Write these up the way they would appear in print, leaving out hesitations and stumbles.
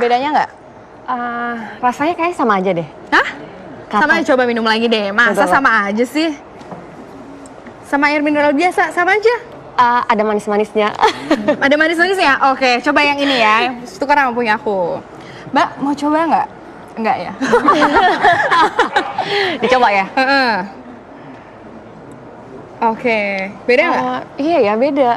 bedanya nggak? Rasanya kayak sama aja deh. Hah? Sama aja, coba minum lagi deh. Masa sama aja sih? Sama air mineral biasa, sama aja? Ada manis-manisnya. Ada manis-manisnya? Oke, coba yang ini ya. Tukar sama punya aku. Mbak, mau coba nggak? Enggak ya? Dicoba ya? Oke, beda nggak? Iya ya, beda.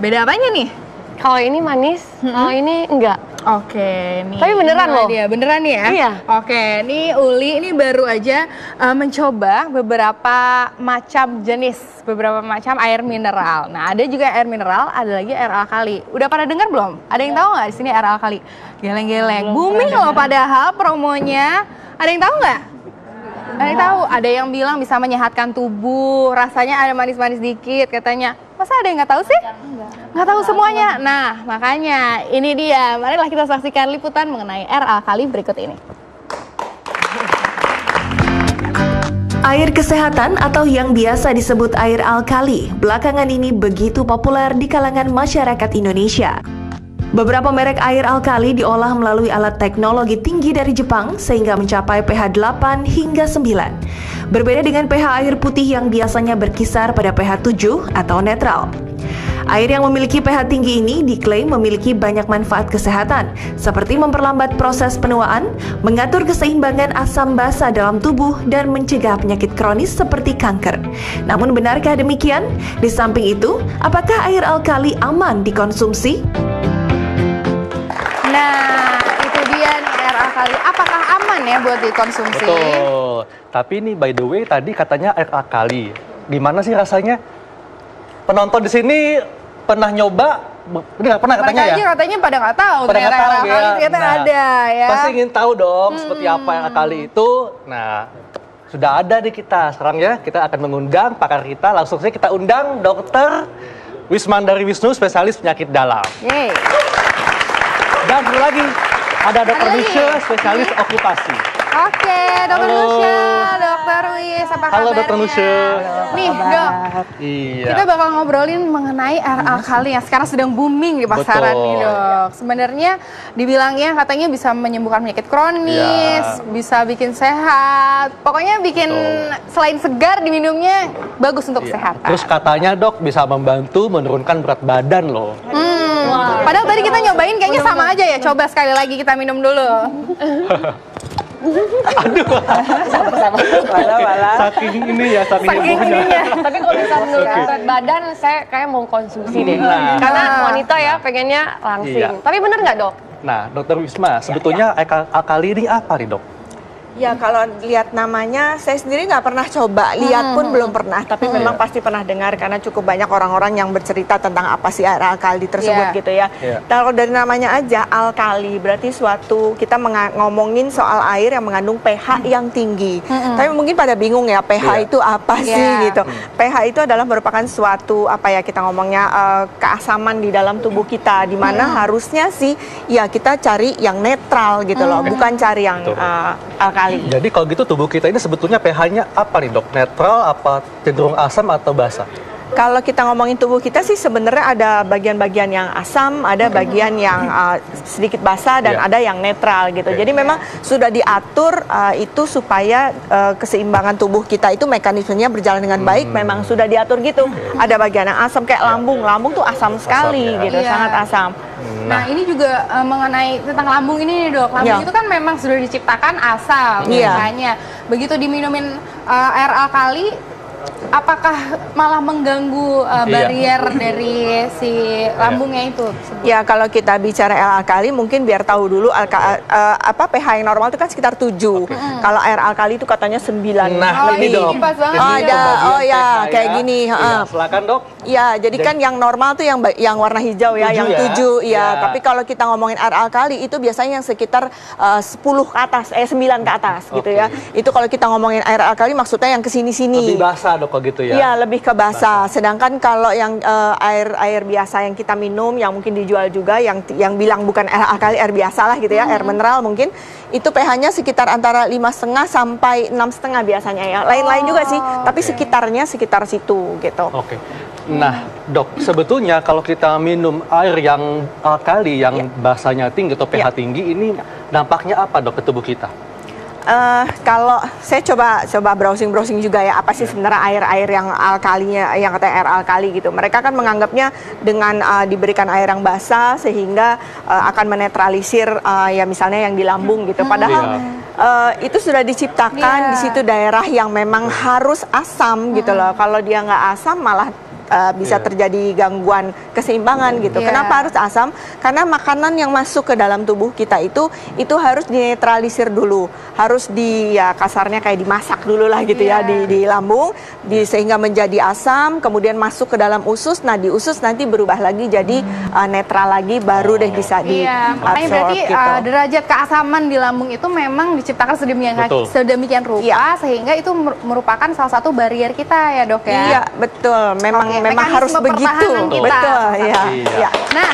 Beda apanya nih? Kalau ini manis, kalau ini enggak. Oke, nih. Tapi beneran loh. Dia beneran nih ya? Iya. Oke, nih Uli ini baru aja mencoba beberapa macam jenis, beberapa macam air mineral. Nah, ada juga air mineral, ada lagi air alkali. Udah pada dengar belum? Ada yang tahu nggak di sini air alkali? Geleng-geleng, booming loh padahal promonya. Ada yang tahu nggak? Ada yang tahu? Ada yang bilang bisa menyehatkan tubuh, rasanya ada manis-manis dikit katanya. Masa ada yang nggak tahu sih? Nggak tahu semuanya. Nah, makanya ini dia. Marilah kita saksikan liputan mengenai air alkali berikut ini. Air kesehatan atau yang biasa disebut air alkali, belakangan ini begitu populer di kalangan masyarakat Indonesia. Beberapa merek air alkali diolah melalui alat teknologi tinggi dari Jepang sehingga mencapai pH 8 hingga 9. Berbeda dengan pH air putih yang biasanya berkisar pada pH 7 atau netral. Air yang memiliki pH tinggi ini diklaim memiliki banyak manfaat kesehatan, seperti memperlambat proses penuaan, mengatur keseimbangan asam basa dalam tubuh, dan mencegah penyakit kronis seperti kanker. Namun benarkah demikian? Di samping itu, apakah air alkali aman dikonsumsi? Nah, itu dia nih air alkali. Apakah aman ya buat dikonsumsi? Betul. Tapi ini by the way tadi katanya air alkali. Gimana sih rasanya? Penonton di sini pernah nyoba? Ini nggak pernah katanya Mereka ya? aja katanya pada nggak tahu. Pada nggak tahu air alkali ternyata ada ya. Pasti ingin tahu dong seperti apa air alkali itu. Nah, sudah ada di kita. Sekarang ya kita akan mengundang pakar kita. Langsung saja kita undang Dr. Wismandari Wisnu, spesialis penyakit dalam. Yeay. Dan satu lagi, ada Dr. Nusya, spesialis okupasi. Oke, Dr. Nusya, Dr. Wis, apa kabarnya? Halo Dr. Nusya. Nih, Dok. Iya. Kita bakal ngobrolin mengenai air alkali yang sekarang sedang booming di pasaran nih, Dok. Sebenarnya dibilangnya katanya bisa menyembuhkan penyakit kronis, bisa bikin sehat. Pokoknya bikin selain segar diminumnya bagus untuk kesehatan. Terus katanya Dok bisa membantu menurunkan berat badan loh. Padahal tadi kita nyobain kayaknya sama aja ya. Coba sekali lagi kita minum dulu. Sama-sama. Saking ini ya, saking ininya. Tapi kalau misalnya menurut berat badan, saya kayak mau konsumsi deh. Karena wanita ya pengennya langsing. Iya. Tapi bener nggak, Dok? Nah, Dokter Wisma, sebetulnya alkali ini apa nih, Dok? Ya kalau lihat namanya, saya sendiri nggak pernah coba, lihat pun belum pernah. Tapi memang pasti pernah dengar karena cukup banyak orang-orang yang bercerita tentang apa sih air alkali tersebut gitu ya. Kalau dari namanya aja alkali, berarti suatu kita ngomongin soal air yang mengandung pH yang tinggi. Tapi mungkin pada bingung ya pH itu apa sih gitu. pH itu adalah merupakan suatu apa ya kita ngomongnya keasaman di dalam tubuh kita, di mana harusnya sih ya kita cari yang netral gitu loh, bukan cari yang alkali. Jadi kalau gitu tubuh kita ini sebetulnya pH-nya apa nih, Dok? Netral, apa cenderung asam atau basa? Kalau kita ngomongin tubuh kita sih sebenarnya ada bagian-bagian yang asam, ada bagian yang sedikit basah dan ada yang netral gitu. Jadi memang sudah diatur itu supaya keseimbangan tubuh kita itu mekanismenya berjalan dengan baik. Memang sudah diatur gitu. Ada bagian yang asam kayak lambung. Lambung tuh asam sekali gitu, sangat asam. Nah, ini juga mengenai tentang lambung ini nih, Dok. Lambung itu kan memang sudah diciptakan asam biasanya. Begitu diminumin air alkali, apakah malah mengganggu barrier dari si lambungnya itu? Ya kalau kita bicara air alkali mungkin biar tahu dulu pH yang normal itu kan sekitar 7. Kalau air alkali itu katanya 9. Nah, ini Dok. Pas banget. Kayak gini. Silakan, Dok. Ya, jadi kan yang normal tuh yang warna hijau ya, yang 7 ya. Tapi kalau kita ngomongin air alkali itu biasanya yang sekitar 10 ke atas, 9 ke atas gitu ya. Itu kalau kita ngomongin air alkali maksudnya yang kesini-sini. Lebih basah, Dok, gitu ya? Iya, lebih ke basah. Sedangkan kalau yang air biasa yang kita minum, yang mungkin dijual juga, yang bilang bukan air alkali, air biasa lah gitu ya, air mineral mungkin, itu pH-nya sekitar antara 5,5 sampai 6,5 biasanya ya. Lain-lain juga sih, tapi sekitar situ gitu. Oke. Nah, dok, sebetulnya kalau kita minum air yang alkali, yang basanya tinggi atau pH tinggi, ini dampaknya apa dok ke tubuh kita? Kalau saya coba browsing juga ya, apa sih sebenarnya air-air yang alkalinya, yang katanya air alkali gitu. Mereka kan menganggapnya dengan diberikan air yang basah sehingga akan menetralisir ya misalnya yang di lambung gitu. Padahal itu sudah diciptakan di situ daerah yang memang harus asam gitu loh. Kalau dia nggak asam malah bisa terjadi gangguan keseimbangan gitu. Kenapa harus asam? Karena makanan yang masuk ke dalam tubuh kita itu harus dinetralisir dulu, harus ya kasarnya kayak dimasak dulu lah gitu ya di lambung, sehingga menjadi asam, kemudian masuk ke dalam usus. Nah di usus nanti berubah lagi jadi netral lagi, baru deh bisa makanya berarti gitu. Derajat keasaman di lambung itu memang diciptakan sedemikian rupa sehingga itu merupakan salah satu barrier kita ya dok ya. Iya betul, memang harus begitu. Betul, ya. Nah,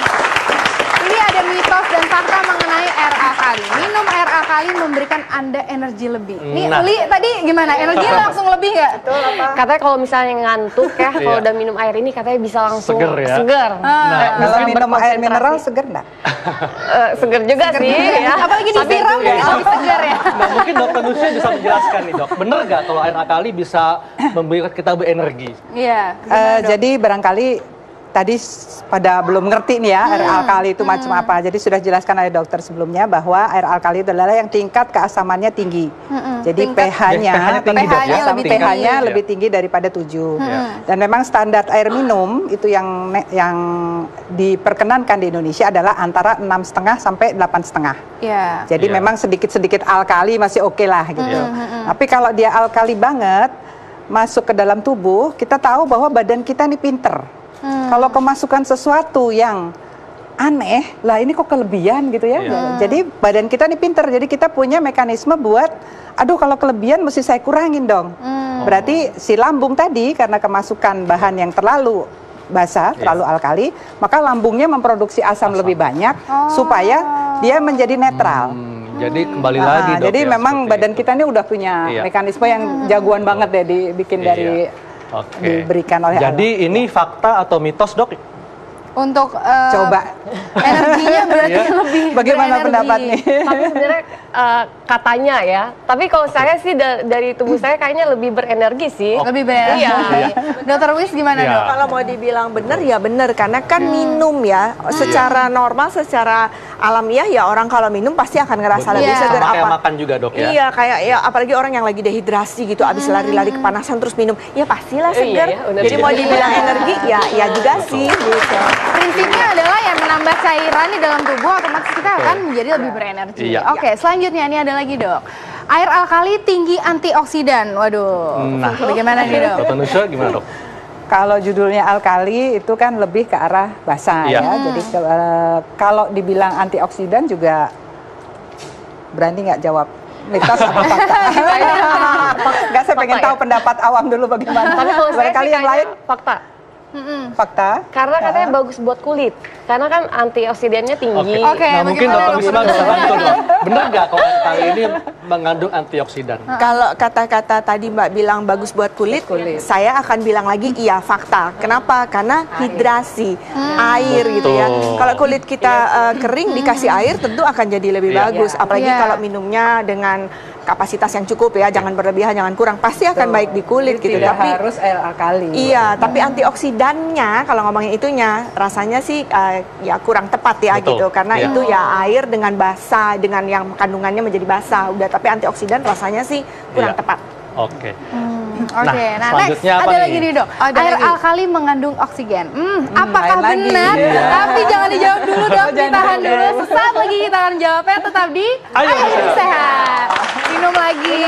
ini ada mitos dan fakta mengenai air alkali. Minum air alkali memberikan Anda energi lebih. Nih, Uli tadi gimana? Energi langsung lebih nggak? Katanya kalau misalnya ngantuk ya, kalau udah minum air ini katanya bisa langsung seger. Kalau minum air mineral seger nggak? Seger juga sih ya. Apalagi disiram lebih segar ya. Nah, mungkin dokter Nusia bisa menjelaskan nih dok, bener nggak kalau air alkali bisa memberikan kita berenergi? Iya. Jadi barangkali tadi pada belum ngerti nih ya air alkali itu macam apa. Jadi sudah jelaskan oleh dokter sebelumnya bahwa air alkali itu adalah yang tingkat keasamannya tinggi. Jadi pH-nya lebih tinggi daripada 7. Dan memang standar air minum itu yang diperkenankan di Indonesia adalah antara 6,5 sampai 8,5. Jadi memang sedikit-sedikit alkali masih oke lah gitu. Tapi kalau dia alkali banget masuk ke dalam tubuh, kita tahu bahwa badan kita ini pinter. Kalau kemasukan sesuatu yang aneh, lah ini kok kelebihan gitu ya. Jadi badan kita ini pinter, jadi kita punya mekanisme buat, aduh kalau kelebihan mesti saya kurangin dong. Berarti si lambung tadi karena kemasukan bahan yang terlalu basah, terlalu alkali, maka lambungnya memproduksi asam lebih banyak supaya dia menjadi netral. Jadi kembali lagi dok. Jadi memang badan kita ini udah punya mekanisme yang jagoan banget deh dibikin dari diberikan oleh Jadi Allah. ini fakta atau mitos dok? Untuk coba energinya berarti lebih bagaimana berenergi. pendapat nih? Tapi sebenarnya katanya ya. Tapi kalau saya sih dari tubuh saya kayaknya lebih berenergi sih. Lebih berenergi. Dokter Wis gimana dok? Kalau mau dibilang benar ya benar, karena kan minum ya secara normal, secara alamiah ya orang kalau minum pasti akan ngerasa lebih segar. Kayak makan juga dok ya? Iya, kayak ya apalagi orang yang lagi dehidrasi gitu, abis lari-lari kepanasan terus minum, ya pastilah segar. Jadi mau dibilang energi ya juga sih gitu. Prinsipnya adalah yang menambah cairan di dalam tubuh otomatis kita akan menjadi lebih berenergi. Oke, selanjutnya ini ada lagi dok. Air alkali tinggi antioksidan. Waduh, bagaimana nih dok? Dokter Nusia gimana dok? Kalau judulnya alkali itu kan lebih ke arah basah ya. Jadi kalau dibilang antioksidan juga berani nggak jawab mitos apa fakta? Nggak, saya pengen tahu pendapat awam dulu bagaimana. Tapi kalau saya barangkali sih yang lain fakta. Fakta? Karena katanya bagus buat kulit. Karena kan antioksidannya tinggi. Nah mungkin dokter Wisma bisa bantu dong. Bener nggak kalau kali ini mengandung antioksidan? Kalau kata-kata tadi Mbak bilang bagus buat kulit, saya akan bilang lagi iya fakta. Kenapa? Karena hidrasi, air gitu ya. Kalau kulit kita kering dikasih air tentu akan jadi lebih bagus. Apalagi kalau minumnya dengan kapasitas yang cukup ya, jangan berlebihan, jangan kurang, pasti akan baik di kulit gitu. Tidak Tapi harus air alkali. iya, tapi antioksidannya kalau ngomongin itunya rasanya sih ya kurang tepat ya gitu, karena itu ya air dengan basah, dengan yang kandungannya menjadi basah udah, tapi antioksidan rasanya sih kurang tepat. Oke. Oke, nah next selanjutnya apa ada nih? lagi nih dok. Ada Air lagi. alkali mengandung oksigen. Apakah lain lagi. benar? Tapi jangan dijawab dulu dok, ditahan dulu. Sesaat lagi kita akan jawabnya, tetap di Ayo Hidup Sehat. Minum lagi.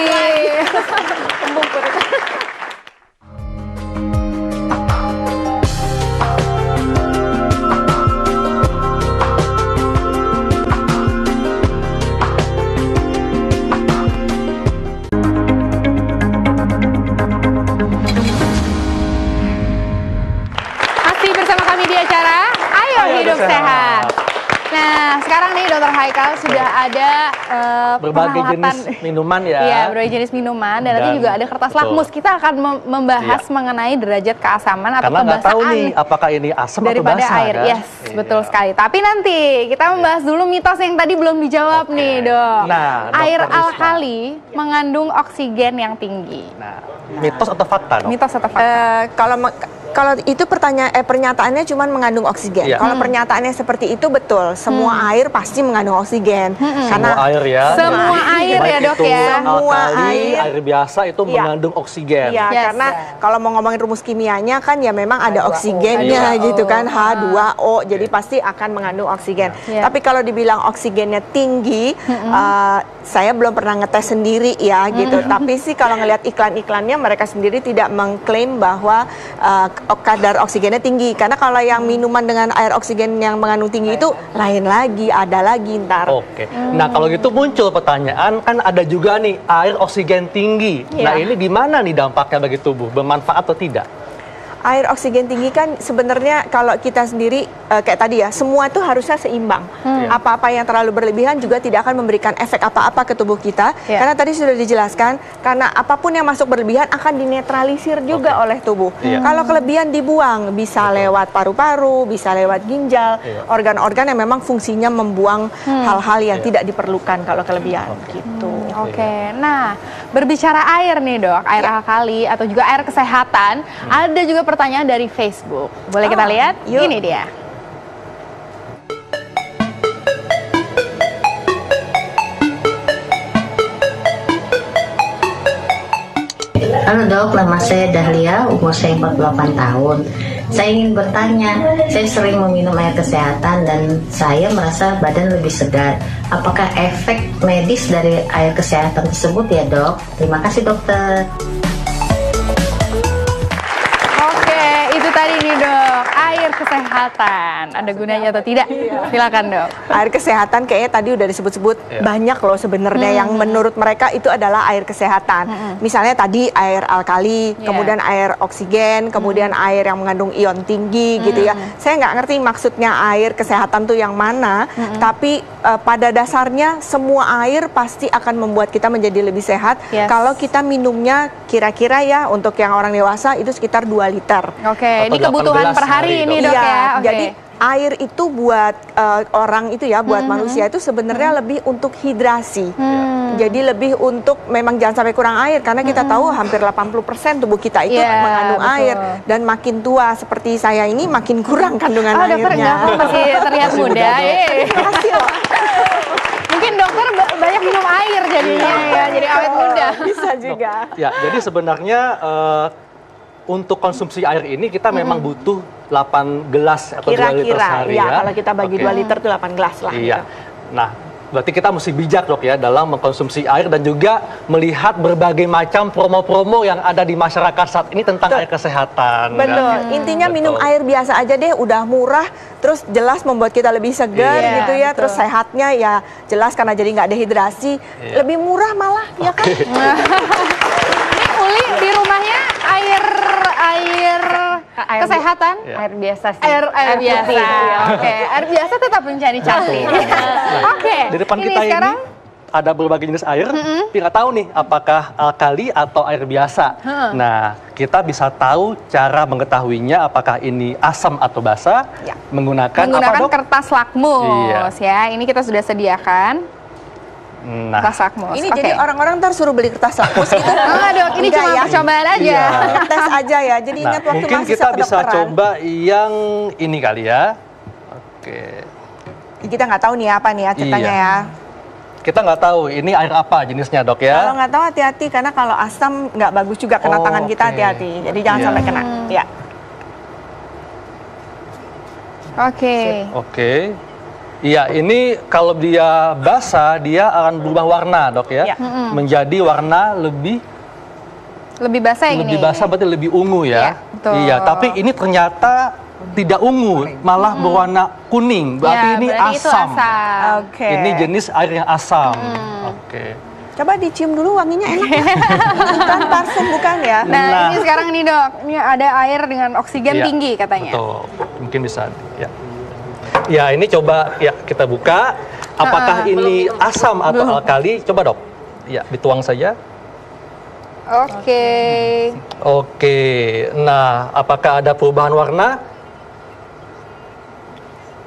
Masih bersama kami di acara Ayo Hidup Sehat. Nah, sekarang nih Dokter Haikal sudah ada berbagai peralatan. jenis minuman ya. Iya, berbagai jenis minuman dan nanti juga ada kertas lakmus. Kita akan membahas mengenai derajat keasaman atau karena nggak tahu kebasaan nih apakah ini asam atau daripada basa air. kan? Yes, betul sekali. Tapi nanti kita membahas dulu mitos yang tadi belum dijawab nih, Dok. Nah, air Dr. Risma. alkali mengandung oksigen yang tinggi. Nah, mitos atau fakta, Dok? Mitos atau fakta? Kalau itu pernyataannya cuma mengandung oksigen. Iya. Kalau pernyataannya seperti itu betul, semua air pasti mengandung oksigen. Semua air ya. Semua air ya, Baik Dok itu ya. Semua alkali, air. air biasa itu Iya. mengandung oksigen. Iya, Yes. karena kalau mau ngomongin rumus kimianya kan ya memang ada H2O. oksigennya H2O. gitu kan, H2O, jadi pasti akan mengandung oksigen. Iya. Tapi kalau dibilang oksigennya tinggi, saya belum pernah ngetes sendiri ya gitu. Tapi sih kalau ngelihat iklan-iklannya mereka sendiri tidak mengklaim bahwa kadar oksigennya tinggi. Karena kalau yang minuman dengan air oksigen yang mengandung tinggi itu lain lagi, ada lagi ntar. Oke. Nah, kalau gitu muncul pertanyaan, kan ada juga nih air oksigen tinggi. Iya. Nah, ini gimana nih dampaknya bagi tubuh? Bermanfaat atau tidak? Air oksigen tinggi kan sebenarnya kalau kita sendiri kayak tadi ya, semua itu harusnya seimbang. Apa-apa yang terlalu berlebihan juga tidak akan memberikan efek apa-apa ke tubuh kita. Iya. Karena tadi sudah dijelaskan, karena apapun yang masuk berlebihan akan dinetralisir juga oleh tubuh. Iya. Kalau kelebihan dibuang, bisa lewat paru-paru, bisa lewat ginjal, Iya. organ-organ yang memang fungsinya membuang hal-hal yang Iya. tidak diperlukan kalau kelebihan gitu. Oke, nah berbicara air nih, Dok, air alkali atau juga air kesehatan, ada juga pertanyaan dari Facebook. Boleh kita lihat? yuk. Ini dia. Halo dok, nama saya Dahlia, umur saya 48 tahun. Saya ingin bertanya, saya sering meminum air kesehatan dan saya merasa badan lebih segar. Apakah efek medis dari air kesehatan tersebut ya dok? Terima kasih dokter. Oke, itu tadi nih, Dok, air kesehatan. Ada gunanya atau tidak? Silakan, Dok. Air kesehatan kayaknya tadi udah disebut-sebut banyak loh sebenarnya yang menurut mereka itu adalah air kesehatan. Misalnya tadi air alkali, kemudian air oksigen, kemudian air yang mengandung ion tinggi gitu ya. Saya nggak ngerti maksudnya air kesehatan tuh yang mana, tapi pada dasarnya semua air pasti akan membuat kita menjadi lebih sehat Yes. kalau kita minumnya kira-kira ya untuk yang orang dewasa itu sekitar 2 liter. Oke, Atau ini kebutuhan 8 per hari gelas ini, sehari, Dok Iya, ya. Oke. jadi air itu buat orang itu ya, buat manusia itu sebenarnya lebih untuk hidrasi. Jadi lebih untuk memang jangan sampai kurang air karena kita tahu hampir 80% tubuh kita itu Iya, mengandung betul. air dan makin tua seperti saya ini makin kurang kandungan Oh, dokter airnya. enggak kok, masih terlihat muda. Makasih loh. Mungkin dokter banyak minum air jadinya ya, jadi awet muda. Bisa juga. Ya, jadi sebenarnya untuk konsumsi air ini kita memang butuh 8 gelas atau 2 liter Kira-kira sehari ya, ya. kalau kita bagi Oke. 2 liter itu 8 gelas lah. Iya. gitu. Nah, berarti kita mesti bijak dok ya dalam mengkonsumsi air dan juga melihat berbagai macam promo-promo yang ada di masyarakat saat ini tentang air kesehatan. Betul. Intinya minum Betul. air biasa aja deh, udah murah, terus jelas membuat kita lebih segar Iya, gitu ya, betul. terus sehatnya ya jelas karena jadi nggak dehidrasi, lebih murah malah ya kan. Ini Uli di rumahnya air kesehatan? Air biasa sih. Air biasa. putih, iya. Oke, air biasa tetap mencari cantik. Oke. Di depan ini kita sekarang ini ada berbagai jenis air, tapi nggak tahu nih apakah alkali atau air biasa. Nah, kita bisa tahu cara mengetahuinya apakah ini asam atau basa Ya. menggunakan apa menggunakan dok? kertas lakmus ya. Ini kita sudah sediakan Nah, kertas lakmus. Ini Oke. jadi orang-orang ntar suruh beli kertas lakmus gitu. Enggak dok, ini Enggak cuma ya? percobaan aja. Iya. Tes aja ya. Jadi nah, ingat waktu mungkin mahasiswa kita bisa kedokteran. coba yang ini kali ya. Oke. Kita nggak tahu nih apa nih ya ceritanya Iya. ya. Kita nggak tahu ini air apa jenisnya dok ya. Kalau nggak tahu hati-hati karena kalau asam nggak bagus juga kena Oh, tangan kita, oke. hati-hati. Jadi jangan Iya. sampai kena. Ya. Oke. Oke. Iya, ini kalau dia basah, dia akan berubah warna, dok ya. Iya. Menjadi warna lebih Lebih basah ya gini. basah, berarti lebih ungu Iya, ya. betul. Iya, tapi ini ternyata tidak ungu, malah berwarna kuning. Berarti Ya, ini berarti itu asam. asam. Oke. Ini jenis air yang asam. Oke. Coba dicium dulu wanginya enak ya. Bukan parfum bukan ya. Nah, Nah. ini sekarang nih dok, ini ada air dengan oksigen Iya, tinggi katanya. Betul. Mungkin bisa ya. Ya, ini coba ya kita buka. Apakah ini asam atau alkali? Coba dok. Ya, dituang saja. Oke. Oke. Nah, apakah ada perubahan warna?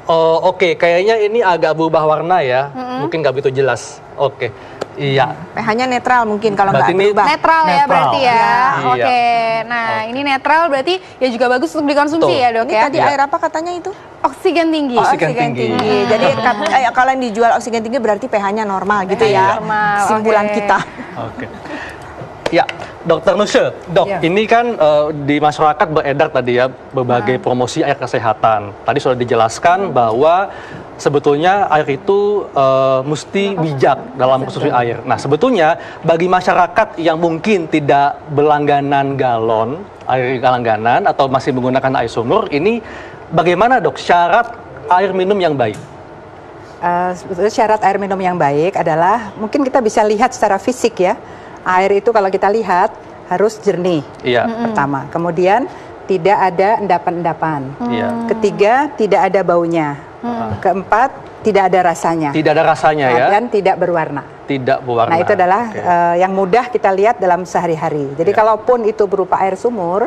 Oh, oke. Kayaknya ini agak berubah warna ya. Mungkin nggak begitu jelas. Oke. Iya. pH-nya netral mungkin kalau nggak Berarti ini berubah. Netral ya Netral. berarti ya. Iya. Oke. Nah, ini netral berarti ya juga bagus untuk dikonsumsi Betul. ya, Dok Ini ya. tadi air apa katanya itu? Oksigen tinggi. Oksigen tinggi. Jadi kalau yang dijual oksigen tinggi berarti pH-nya normal gitu ya. normal, Kesimpulan oke. kita. Oke. Ya, Dokter Nusya, dok, ini kan di masyarakat beredar tadi ya berbagai promosi air kesehatan. Tadi sudah dijelaskan bahwa sebetulnya air itu mesti bijak dalam konsumsi air. Nah, sebetulnya bagi masyarakat yang mungkin tidak berlangganan galon, air langganan atau masih menggunakan air sumur, ini bagaimana dok syarat air minum yang baik? Sebetulnya syarat air minum yang baik adalah mungkin kita bisa lihat secara fisik ya. Air itu kalau kita lihat harus jernih. Iya. Pertama, kemudian tidak ada endapan-endapan. Iya. Ketiga, tidak ada baunya. Keempat, tidak ada rasanya. Tidak ada rasanya ya? Dan tidak berwarna. Tidak berwarna. Nah, itu adalah Oke. yang mudah kita lihat dalam sehari-hari. Jadi Ya. kalaupun itu berupa air sumur,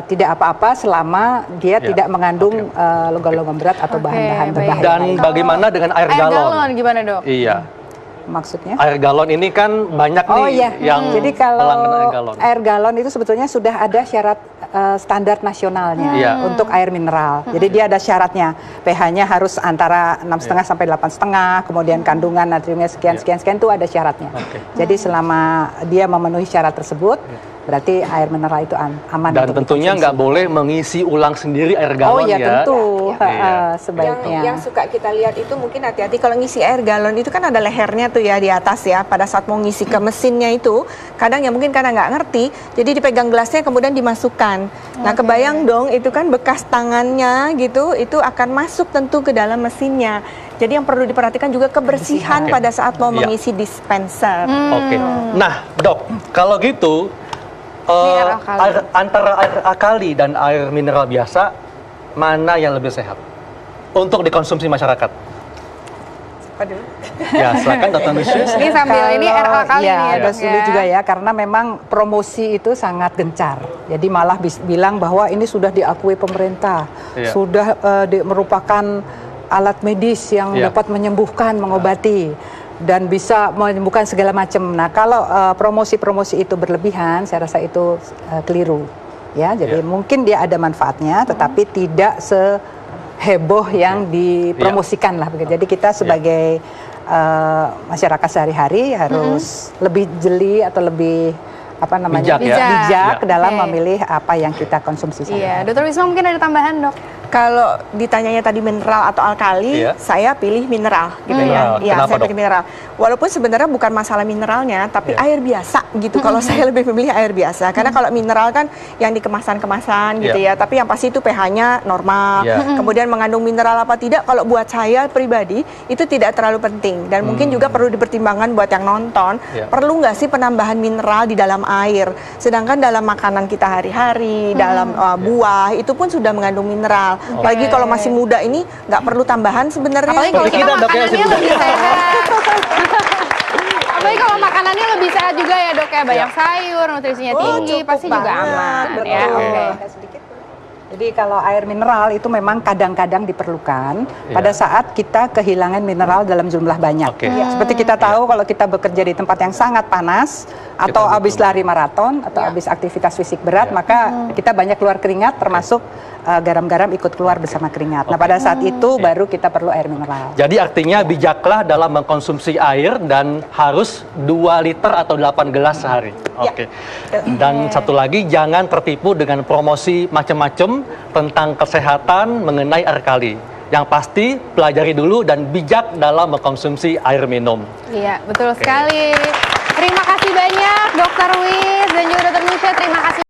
tidak apa-apa selama dia Ya. tidak mengandung logam-logam berat atau Oke, bahan-bahan baik. berbahaya. Dan lain. bagaimana dengan air galon? Gimana, Dok? Iya. Maksudnya? Air galon ini kan banyak Oh nih iya, yang jadi kalau pelanggan air galon itu sebetulnya sudah ada syarat standar nasionalnya Iya. untuk air mineral. Jadi dia ada syaratnya, pH-nya harus antara 6,5 sampai 8,5, kemudian kandungan natriumnya sekian itu ada syaratnya. Oke. Jadi selama dia memenuhi syarat tersebut, berarti air mineral itu aman. Dan untuk tentunya dikonsumsi. nggak boleh mengisi ulang sendiri air galon Oh iya ya. tentu, Iya. sebaiknya. Yang suka kita lihat itu mungkin hati-hati kalau ngisi air galon itu kan ada lehernya tuh ya di atas ya. Pada saat mau ngisi ke mesinnya itu, kadang ya mungkin karena nggak ngerti, jadi dipegang gelasnya kemudian dimasukkan. Nah kebayang dong itu kan bekas tangannya gitu, itu akan masuk tentu ke dalam mesinnya. Jadi yang perlu diperhatikan juga kebersihan Oke. pada saat mau Iya. mengisi dispenser. Oke. Nah, dok, kalau gitu Ini air alkali. antara air alkali dan air mineral biasa, mana yang lebih sehat untuk dikonsumsi masyarakat? Ya, silakan Dokter Nusyus. Ini sambil ini air alkali ya, nih ya, ada Dok sulit juga ya karena memang promosi itu sangat gencar. Jadi malah bilang bahwa ini sudah diakui pemerintah, Iya. sudah merupakan alat medis yang Iya. dapat menyembuhkan, mengobati dan bisa menyembuhkan segala macam. Nah, kalau promosi-promosi itu berlebihan, saya rasa itu keliru. Ya, jadi Iya. mungkin dia ada manfaatnya, tetapi tidak seheboh yang dipromosikan lah begitu. Jadi kita sebagai masyarakat sehari-hari harus lebih jeli atau lebih Bijak ya. bijak Iya. dalam Oke. memilih apa yang kita konsumsi Iya, sehari-hari. Dokter Wisma mungkin ada tambahan, Dok? Kalau ditanyanya tadi mineral atau alkali, Iya. saya pilih mineral gitu Mineral. ya. Iya, Kenapa, saya Dok? pilih mineral. Walaupun sebenarnya bukan masalah mineralnya, tapi Iya. air biasa gitu. Kalau saya lebih memilih air biasa, karena kalau mineral kan yang di kemasan-kemasan gitu Iya. ya. Tapi yang pasti itu pH-nya normal. Iya. Kemudian mengandung mineral apa tidak, kalau buat saya pribadi itu tidak terlalu penting. Dan mungkin juga perlu dipertimbangkan buat yang nonton, Iya. perlu nggak sih penambahan mineral di dalam air? Sedangkan dalam makanan kita hari-hari, dalam buah itu pun sudah mengandung mineral. Apalagi kalau masih muda ini nggak perlu tambahan sebenarnya. Apalagi kalau Seperti kita kita, Dok, ya, makanannya lebih sehat. Apalagi kalau makanannya lebih sehat juga ya, Dok ya, banyak sayur, nutrisinya tinggi, cukup pasti juga banget, aman ya. betul. Oke. Jadi kalau air mineral itu memang kadang-kadang diperlukan Iya. pada saat kita kehilangan mineral dalam jumlah banyak. Oke. Seperti kita tahu kalau kita bekerja di tempat yang sangat panas atau Kita habis butuh. lari maraton atau habis aktivitas fisik berat, Iya. maka kita banyak keluar keringat termasuk garam-garam ikut keluar bersama keringat. Nah, pada saat itu baru kita perlu air mineral. Jadi artinya bijaklah dalam mengkonsumsi air dan harus 2 liter atau 8 gelas sehari. Oke. Dan satu lagi, jangan tertipu dengan promosi macam-macam tentang kesehatan mengenai air kali. Yang pasti pelajari dulu dan bijak dalam mengkonsumsi air minum. Iya, betul sekali. Terima kasih banyak Dokter Wis dan juga Dokter Nusya. Terima kasih.